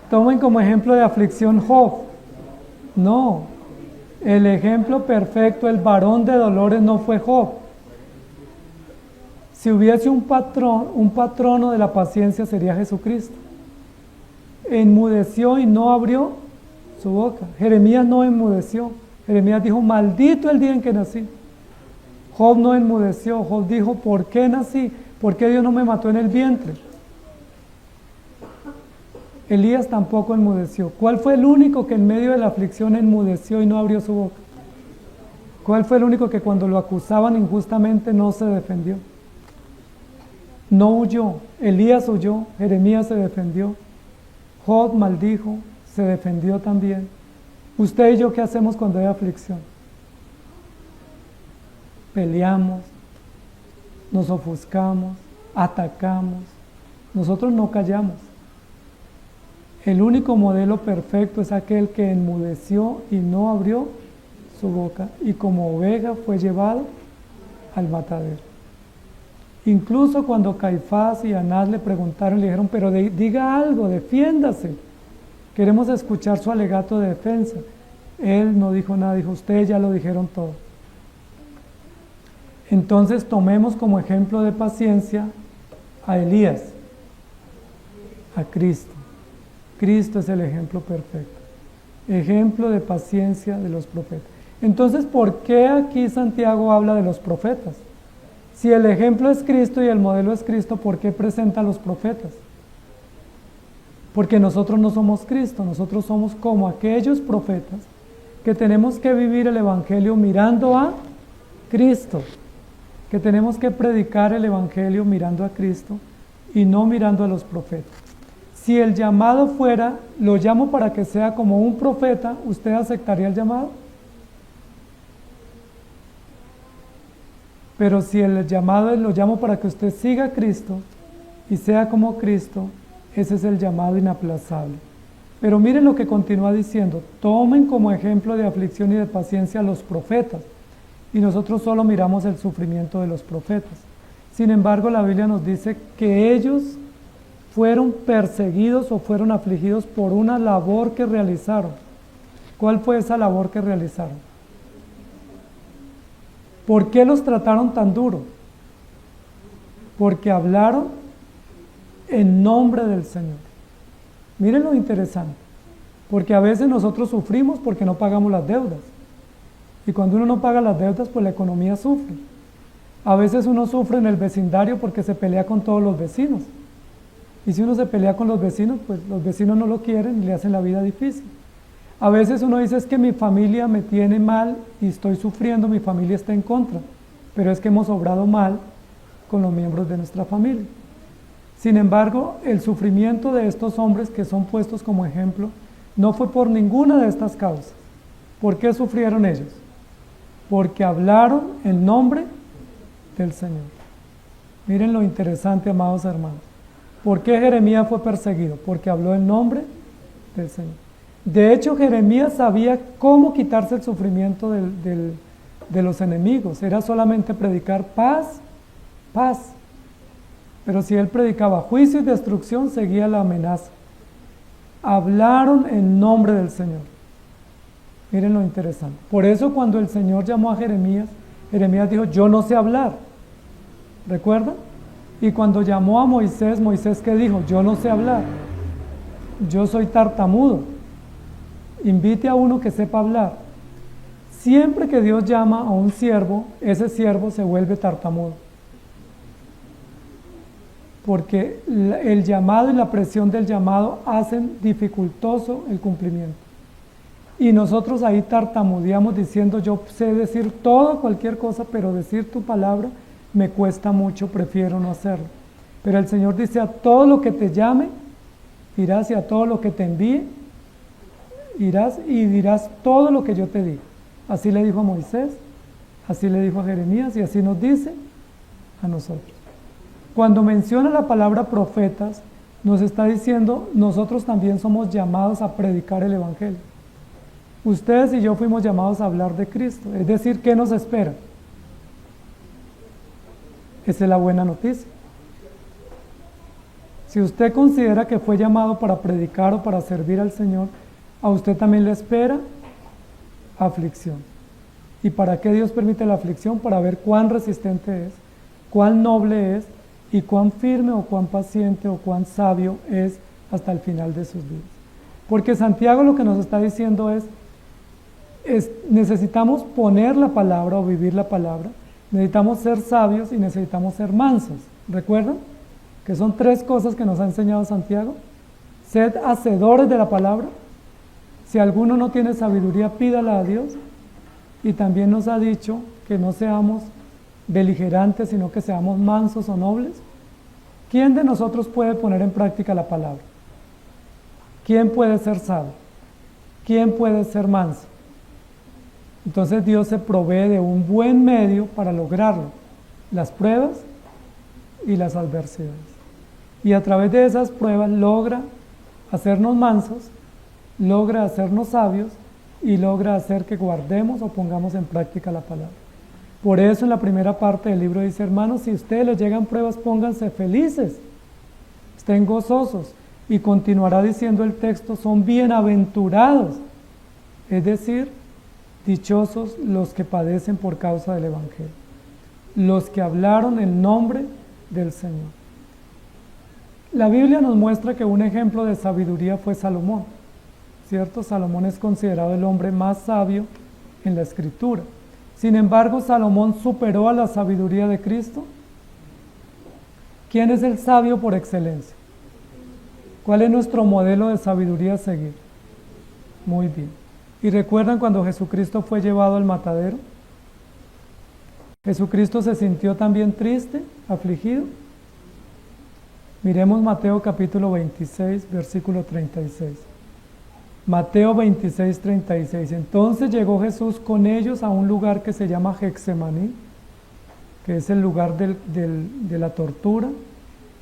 Tomen como ejemplo de aflicción Job. No, el ejemplo perfecto, el varón de dolores no fue Job. Si hubiese un patrono de la paciencia sería Jesucristo. Enmudeció y no abrió su boca. Jeremías no enmudeció. Jeremías dijo, maldito el día en que nací. Job no enmudeció. Job dijo, ¿por qué nací? ¿Por qué Dios no me mató en el vientre? Elías tampoco enmudeció. ¿Cuál fue el único que en medio de la aflicción enmudeció y no abrió su boca? ¿Cuál fue el único que cuando lo acusaban injustamente no se defendió? No huyó. Elías huyó, Jeremías se defendió, Job maldijo, se defendió también. Usted y yo, ¿qué hacemos cuando hay aflicción? Peleamos, nos ofuscamos, atacamos. Nosotros no callamos. El único modelo perfecto es aquel que enmudeció y no abrió su boca, y como oveja fue llevado al matadero. Incluso cuando Caifás y Anás le preguntaron, le dijeron, pero diga algo, defiéndase. Queremos escuchar su alegato de defensa. Él no dijo nada, dijo, ustedes ya lo dijeron todo. Entonces tomemos como ejemplo de paciencia a Elías, a Cristo. Cristo es el ejemplo perfecto, ejemplo de paciencia de los profetas. Entonces, ¿por qué aquí Santiago habla de los profetas? Si el ejemplo es Cristo y el modelo es Cristo, ¿por qué presenta a los profetas? Porque nosotros no somos Cristo, nosotros somos como aquellos profetas que tenemos que vivir el Evangelio mirando a Cristo, que tenemos que predicar el Evangelio mirando a Cristo y no mirando a los profetas. Si el llamado fuera, lo llamo para que sea como un profeta, ¿usted aceptaría el llamado? Pero si el llamado lo llamo para que usted siga a Cristo y sea como Cristo, ese es el llamado inaplazable. Pero miren lo que continúa diciendo, tomen como ejemplo de aflicción y de paciencia a los profetas, y nosotros solo miramos el sufrimiento de los profetas. Sin embargo, la Biblia nos dice que ellos fueron perseguidos o fueron afligidos por una labor que realizaron. ¿Cuál fue esa labor que realizaron? ¿Por qué los trataron tan duro? Porque hablaron en nombre del Señor. Miren lo interesante, porque a veces nosotros sufrimos porque no pagamos las deudas. Y cuando uno no paga las deudas, pues la economía sufre. A veces uno sufre en el vecindario porque se pelea con todos los vecinos. Y si uno se pelea con los vecinos, pues los vecinos no lo quieren y le hacen la vida difícil. A veces uno dice, es que mi familia me tiene mal y estoy sufriendo, mi familia está en contra, pero es que hemos obrado mal con los miembros de nuestra familia. Sin embargo, el sufrimiento de estos hombres que son puestos como ejemplo no fue por ninguna de estas causas. ¿Por qué sufrieron ellos? Porque hablaron en nombre del Señor. Miren lo interesante, amados hermanos. ¿Por qué Jeremías fue perseguido? Porque habló en nombre del Señor. De hecho, Jeremías sabía cómo quitarse el sufrimiento de los enemigos. Era solamente predicar paz, paz. Pero si él predicaba juicio y destrucción, seguía la amenaza. Hablaron en nombre del Señor. Miren lo interesante. Por eso cuando el Señor llamó a Jeremías, Jeremías dijo, yo no sé hablar. ¿Recuerdan? Y cuando llamó a Moisés, Moisés ¿qué dijo? Yo no sé hablar. Yo soy tartamudo. Invite a uno que sepa hablar. Siempre que Dios llama a un siervo, ese siervo se vuelve tartamudo. Porque el llamado y la presión del llamado hacen dificultoso el cumplimiento. Y nosotros ahí tartamudeamos diciendo, yo sé decir todo, cualquier cosa, pero decir tu palabra me cuesta mucho, prefiero no hacerlo. Pero el Señor dice, a todo lo que te llame, irás, y a todo lo que te envíe, irás y dirás todo lo que yo te diga. Así le dijo a Moisés, así le dijo a Jeremías y así nos dice a nosotros. Cuando menciona la palabra profetas, nos está diciendo, nosotros también somos llamados a predicar el Evangelio. Ustedes y yo fuimos llamados a hablar de Cristo, es decir, ¿qué nos espera? Esa es la buena noticia. Si usted considera que fue llamado para predicar o para servir al Señor, a usted también le espera aflicción. ¿Y para qué Dios permite la aflicción? Para ver cuán resistente es, cuán noble es, y cuán firme o cuán paciente o cuán sabio es hasta el final de sus vidas. Porque Santiago lo que nos está diciendo es necesitamos poner la palabra o vivir la palabra, necesitamos ser sabios y necesitamos ser mansos. ¿Recuerdan? Que son tres cosas que nos ha enseñado Santiago. Sed hacedores de la palabra. Si alguno no tiene sabiduría, pídala a Dios. Y también nos ha dicho que no seamos beligerantes, sino que seamos mansos o nobles. ¿Quién de nosotros puede poner en práctica la palabra? ¿Quién puede ser sabio? ¿Quién puede ser manso? Entonces Dios se provee de un buen medio para lograrlo, las pruebas y las adversidades. Y a través de esas pruebas logra hacernos mansos, logra hacernos sabios y logra hacer que guardemos o pongamos en práctica la palabra. Por eso en la primera parte del libro dice, hermanos, si a ustedes les llegan pruebas, pónganse felices, estén gozosos. Y continuará diciendo el texto, son bienaventurados, es decir, dichosos los que padecen por causa del Evangelio, los que hablaron en nombre del Señor. La Biblia nos muestra que un ejemplo de sabiduría fue Salomón, ¿cierto? Salomón es considerado el hombre más sabio en la Escritura. Sin embargo, Salomón superó a la sabiduría de Cristo. ¿Quién es el sabio por excelencia? ¿Cuál es nuestro modelo de sabiduría a seguir? Muy bien. ¿Y recuerdan cuando Jesucristo fue llevado al matadero? Jesucristo se sintió también triste, afligido. Miremos Mateo capítulo 26, versículo 36. Mateo 26, 36. Entonces llegó Jesús con ellos a un lugar que se llama Getsemaní, que es el lugar de la tortura,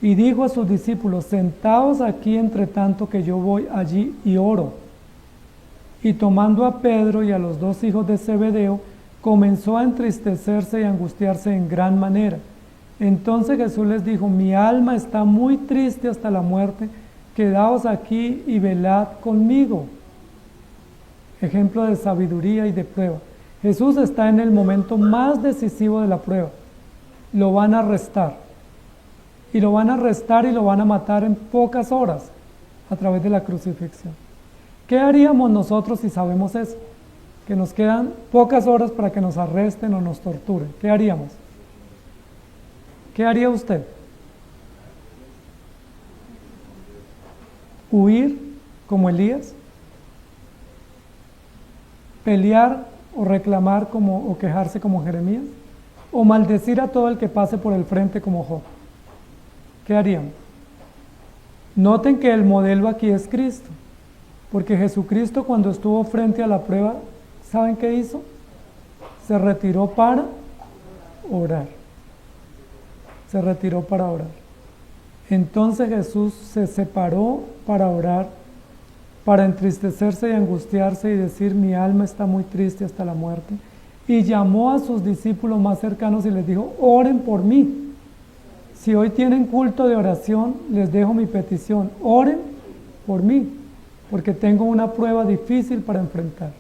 y dijo a sus discípulos, sentaos aquí entre tanto que yo voy allí y oro. Y tomando a Pedro y a los dos hijos de Zebedeo, comenzó a entristecerse y angustiarse en gran manera. Entonces Jesús les dijo, mi alma está muy triste hasta la muerte, quedaos aquí y velad conmigo. Ejemplo de sabiduría y de prueba. Jesús está en el momento más decisivo de la prueba. Lo van a arrestar. Y lo van a arrestar y lo van a matar en pocas horas a través de la crucifixión. ¿Qué haríamos nosotros si sabemos eso? Que nos quedan pocas horas para que nos arresten o nos torturen. ¿Qué haríamos? ¿Qué haría usted? ¿Huir como Elías? ¿Pelear o reclamar o quejarse como Jeremías? ¿O maldecir a todo el que pase por el frente como Job? ¿Qué haríamos? Noten que el modelo aquí es Cristo, porque Jesucristo cuando estuvo frente a la prueba, ¿saben qué hizo? Se retiró para orar. Se retiró para orar. Entonces Jesús se separó para orar, para entristecerse y angustiarse y decir, mi alma está muy triste hasta la muerte. Y llamó a sus discípulos más cercanos y les dijo, oren por mí. Si hoy tienen culto de oración, les dejo mi petición, oren por mí, porque tengo una prueba difícil para enfrentar.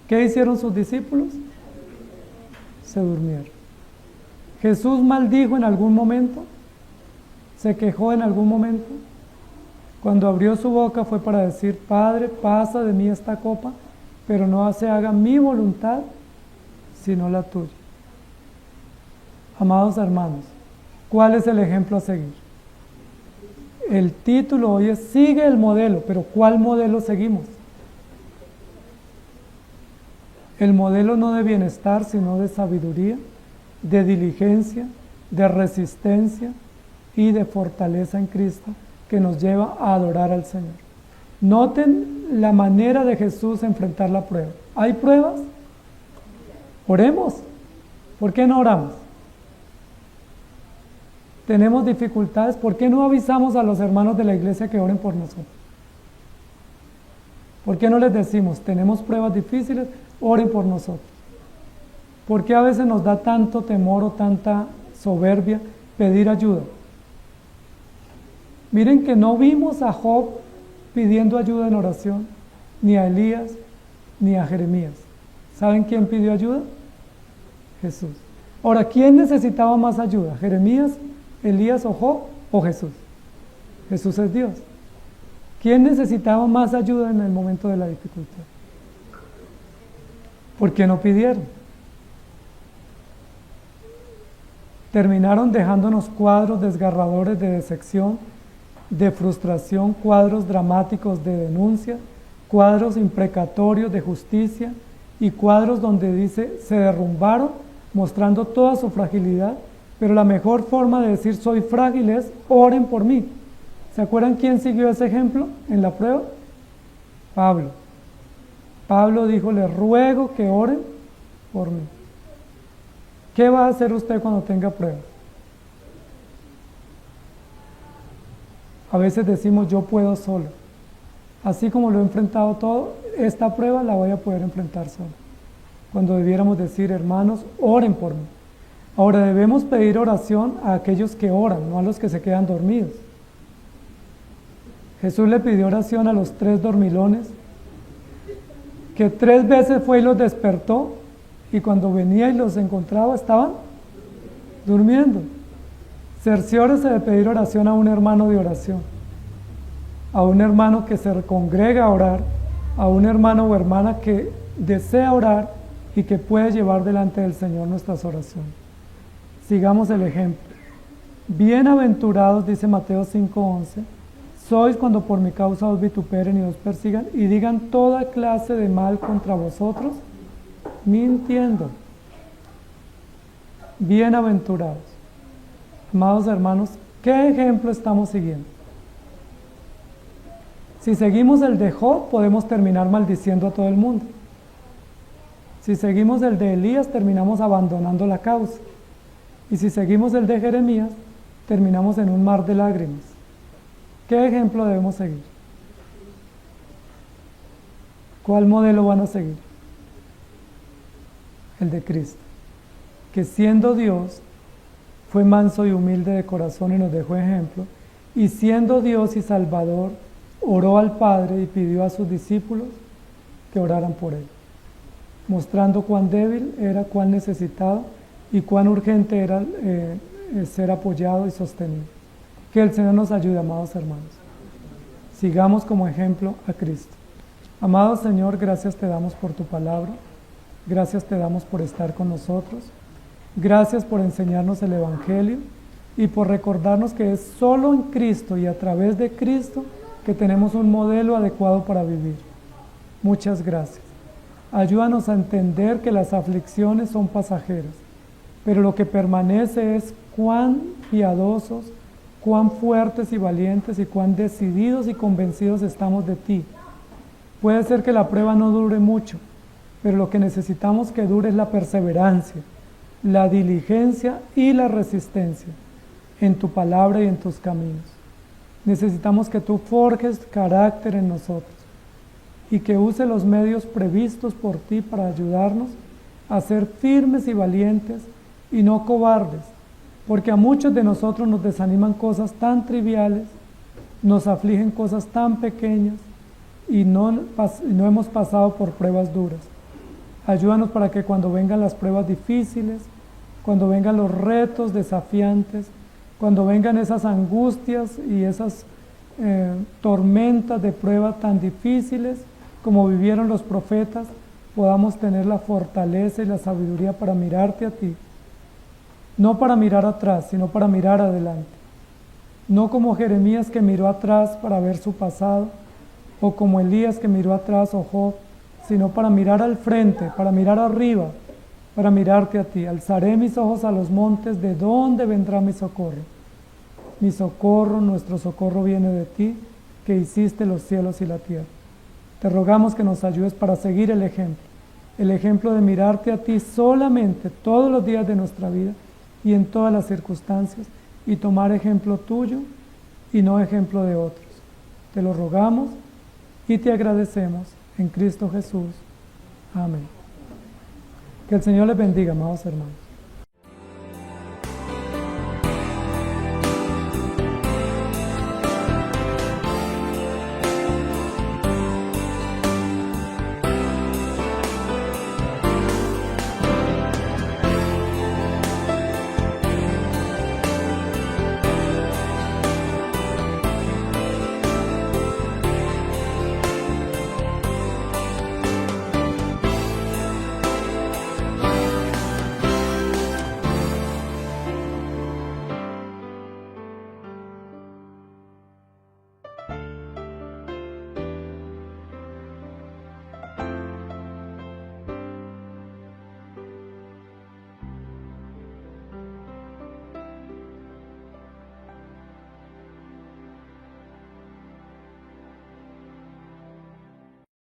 ¿Qué hicieron sus discípulos? Se durmieron. ¿Jesús maldijo en algún momento? ¿Se quejó en algún momento? Cuando abrió su boca fue para decir, Padre, pasa de mí esta copa, pero no se haga mi voluntad, sino la tuya. Amados hermanos, ¿cuál es el ejemplo a seguir? El título hoy es sigue el modelo, pero ¿cuál modelo seguimos? El modelo no de bienestar, sino de sabiduría, de diligencia, de resistencia y de fortaleza en Cristo, que nos lleva a adorar al Señor. Noten la manera de Jesús enfrentar la prueba. ¿Hay pruebas? Oremos. ¿Por qué no oramos? tenemos dificultades, ¿por qué no avisamos a los hermanos de la iglesia que oren por nosotros? ¿Por qué no les decimos, tenemos pruebas difíciles, oren por nosotros? ¿Por qué a veces nos da tanto temor o tanta soberbia pedir ayuda? Miren que no vimos a Job pidiendo ayuda en oración, ni a Elías, ni a Jeremías. ¿Saben quién pidió ayuda? Jesús. Ahora, ¿quién necesitaba más ayuda? ¿Jeremías, Elías o Job o Jesús? Jesús es Dios. ¿Quién necesitaba más ayuda en el momento de la dificultad? ¿Por qué no pidieron? Terminaron dejándonos cuadros desgarradores de decepción, de frustración, cuadros dramáticos de denuncia, cuadros imprecatorios de justicia y cuadros donde dice se derrumbaron mostrando toda su fragilidad, pero la mejor forma de decir soy frágil es oren por mí. ¿Se acuerdan quién siguió ese ejemplo en la prueba? Pablo. Pablo dijo, les ruego que oren por mí. ¿Qué va a hacer usted cuando tenga pruebas? A veces decimos yo puedo solo. Así como lo he enfrentado todo, esta prueba la voy a poder enfrentar solo. Cuando debiéramos decir, hermanos, oren por mí. Ahora debemos pedir oración a aquellos que oran, no a los que se quedan dormidos. Jesús le pidió oración a los 3 dormilones, que 3 veces fue y los despertó, y cuando venía y los encontraba estaban durmiendo. Cerciórese de pedir oración a un hermano de oración, a un hermano que se congrega a orar, a un hermano o hermana que desea orar y que puede llevar delante del Señor nuestras oraciones. Sigamos el ejemplo. Bienaventurados, dice Mateo 5:11, sois cuando por mi causa os vituperen y os persigan y digan toda clase de mal contra vosotros, mintiendo. Bienaventurados. Amados hermanos, ¿qué ejemplo estamos siguiendo? Si seguimos el de Job, podemos terminar maldiciendo a todo el mundo. Si seguimos el de Elías, terminamos abandonando la causa. Y si seguimos el de Jeremías, terminamos en un mar de lágrimas. ¿Qué ejemplo debemos seguir? ¿Cuál modelo van a seguir? El de Cristo, que siendo Dios, fue manso y humilde de corazón y nos dejó ejemplo, y siendo Dios y Salvador, oró al Padre y pidió a sus discípulos que oraran por él, mostrando cuán débil era, cuán necesitado y cuán urgente era ser apoyado y sostenido. Que el Señor nos ayude, amados hermanos. Sigamos como ejemplo a Cristo. Amado Señor, gracias te damos por tu palabra, gracias te damos por estar con nosotros, gracias por enseñarnos el Evangelio y por recordarnos que es solo en Cristo y a través de Cristo que tenemos un modelo adecuado para vivir. Muchas gracias. Ayúdanos a entender que las aflicciones son pasajeras, pero lo que permanece es cuán piadosos, cuán fuertes y valientes y cuán decididos y convencidos estamos de ti. Puede ser que la prueba no dure mucho, pero lo que necesitamos que dure es la perseverancia, la diligencia y la resistencia en tu palabra y en tus caminos. Necesitamos que tú forjes carácter en nosotros y que use los medios previstos por ti para ayudarnos a ser firmes y valientes y no cobardes, porque a muchos de nosotros nos desaniman cosas tan triviales, nos afligen cosas tan pequeñas y no hemos pasado por pruebas duras. Ayúdanos para que cuando vengan las pruebas difíciles, cuando vengan los retos desafiantes, cuando vengan esas angustias y esas tormentas de prueba tan difíciles como vivieron los profetas, podamos tener la fortaleza y la sabiduría para mirarte a ti. No para mirar atrás, sino para mirar adelante. No como Jeremías que miró atrás para ver su pasado, o como Elías que miró atrás o Job, sino para mirar al frente, para mirar arriba, para mirarte a ti. Alzaré mis ojos a los montes, ¿de dónde vendrá mi socorro? Mi socorro, nuestro socorro viene de ti, que hiciste los cielos y la tierra. Te rogamos que nos ayudes para seguir el ejemplo de mirarte a ti solamente todos los días de nuestra vida y en todas las circunstancias, y tomar ejemplo tuyo y no ejemplo de otros. Te lo rogamos y te agradecemos en Cristo Jesús. Amén. Que el Señor les bendiga, amados hermanos.